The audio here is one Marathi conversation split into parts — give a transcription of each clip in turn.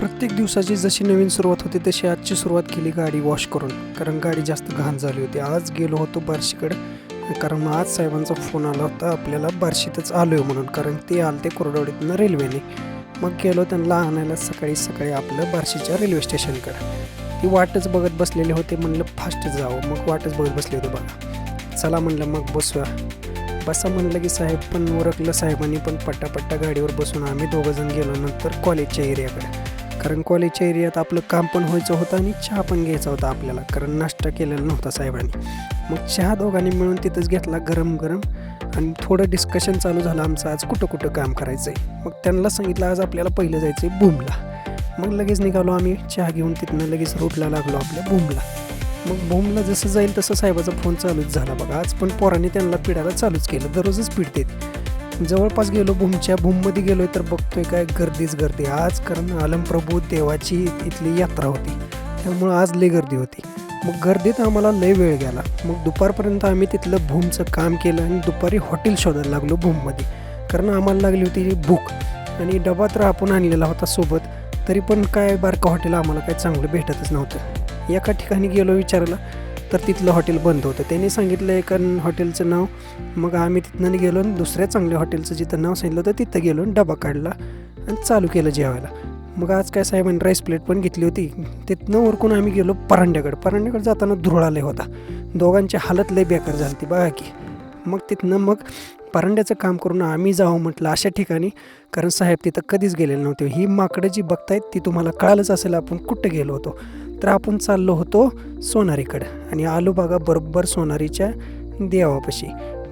प्रत्येक दिवसाची जशी नवीन सुरुवात होती तशी आजची सुरुवात केली गाडी वॉश करून, कारण गाडी जास्त घाण झाली होती. आज गेलो होतो बार्शीकडे, कारण आज साहेबांचा फोन आला होता आपल्याला बार्शीतच आलो आहे म्हणून, कारण ते आले ते कोरडवाडीतनं रेल्वेने. मग गेलो त्यांना आणायला सकाळी सकाळी आपलं बार्शीच्या रेल्वे स्टेशनकडे. ती वाटच बघत बसलेले होते, म्हणलं फास्ट जावं. मग वाटच बघत बसले होते बघा. चला म्हणलं मग बसूया. बसा म्हणलं की साहेब पण ओरखलं. साहेबांनी पण पट्टापट्टा गाडीवर बसून आम्ही दोघंजण गेलो नंतर कॉलेजच्या एरियाकडे, कारण कॉलेजच्या एरियात आपलं काम पण व्हायचं होतं आणि चहा पण घ्यायचा होता आपल्याला, कारण नाश्ता केलेला नव्हता साहेबांनी. मग चहा दोघांनी मिळून तिथंच घेतला गरम गरम, आणि थोडं डिस्कशन चालू झालं आमचं आज कुठं कुठं काम करायचं आहे. मग त्यांना सांगितलं आज आपल्याला पहिलं जायचं आहे भूमला. मग लगेच निघालो आम्ही चहा घेऊन, तिथनं लगेच रूटला लागलो आपल्या भूमला. मग भूमला जसं जाईल तसं साहेबाचा फोन चालूच झाला बघा. आज पण पोरांनी त्यांना पिडायला चालूच केलं, दररोजच पिडते. जवळपास गेलो भूममध्ये गेलोय तर बघतोय काय गर्दीच गर्दी आज, कारण आलमप्रभू देवाची इथली यात्रा होती, त्यामुळं आज लई गर्दी होती. मग गर्दीत आम्हाला लई वेळ गेला. मग दुपारपर्यंत आम्ही तिथलं भूमचं काम केलं आणि दुपारी हॉटेल शोधायला लागलो भूममध्ये, कारण आम्हाला लागली होती भूक. आणि डबा तर आपण आणलेला होता सोबत, तरी पण काय बारका हॉटेल आम्हाला काय चांगलं भेटतच नव्हतं. एका ठिकाणी गेलो विचारायला तर तिथलं हॉटेल बंद होतं. त्यांनी सांगितलं एका हॉटेलचं नाव. मग आम्ही तिथनं गेलो आणि दुसऱ्या चांगल्या हॉटेलचं जिथं नाव सांगितलं होतं तिथं गेलो, डबा काढला आणि चालू केलं जेवायला. मग आज काय साहेबांनी राईस प्लेट पण घेतली होती. तिथनं उरकून आम्ही गेलो परांड्याकडे जाताना धुरळा लय होता. दोघांची हालत लय बेकार झाली ती बघा की. मग तिथनं परांड्याचं काम करून आम्ही जावं म्हटलं अशा ठिकाणी, कारण साहेब तिथं कधीच गेलेले नव्हते. ही माकडं जी बघतायत ती तुम्हाला कळालंच असेल आपण कुठं गेलो होतो. तर आपण चाललो होतो सोनारीकडं आणि आलो बघा बरोबर सोनारीच्या देवापाशी.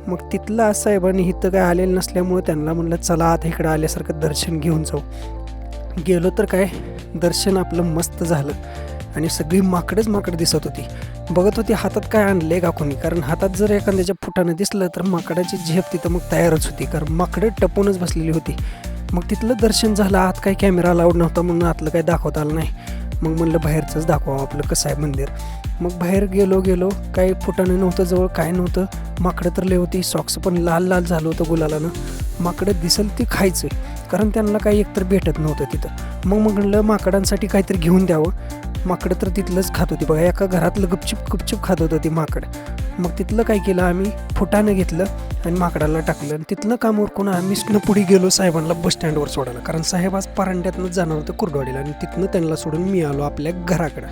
मग तिथलं साहेबांनी इथं काय आलेलं नसल्यामुळे त्यांना म्हणलं चला आता इकडं आल्यासारखं दर्शन घेऊन जाऊ. गेलो तर काय दर्शन आपलं मस्त झालं आणि सगळी माकडं दिसत होती. बघत होती हातात काय आणले का कोणी, कारण हातात जर एखाद्याच्या फुटानं दिसलं तर माकडाची झेप तिथं मग तयारच होती, कारण माकडं टपूनच बसलेली होती. मग तिथलं दर्शन झालं. आत काय कॅमेरा अलाउड नव्हता म्हणून आतलं काय दाखवता आलं नाही. मग म्हणलं बाहेरचंच दाखवावं आपलं कसं आहे मंदिर. मग बाहेर गेलो काही फुटानं नव्हतं जवळ, काय नव्हतं. माकडं तर लय होती, सॉक्स पण लाल झालं होतं गुलालानं. माकडं दिसेल ती खायचं, कारण त्यांना काही एकतर भेटत नव्हतं तिथं. मग म्हणलं माकडांसाठी काहीतरी घेऊन द्यावं. माकडं तर तिथलंच खात होती बघा, एका घरातलं गुपचूप खात होतं ती माकड. मग तिथलं काय केलं आम्ही, फुटानं घेतलं आणि माकडाला टाकलं आणि तिथलं काम उरकून आम्ही पुढे गेलो साहेबांना बस स्टँडवर सोडायला, कारण साहेब आज परांड्यातनं जाणार होतं कुर्डवाडीला आणि तिथनं त्यांना सोडून मी आलो आपल्या घराकडं.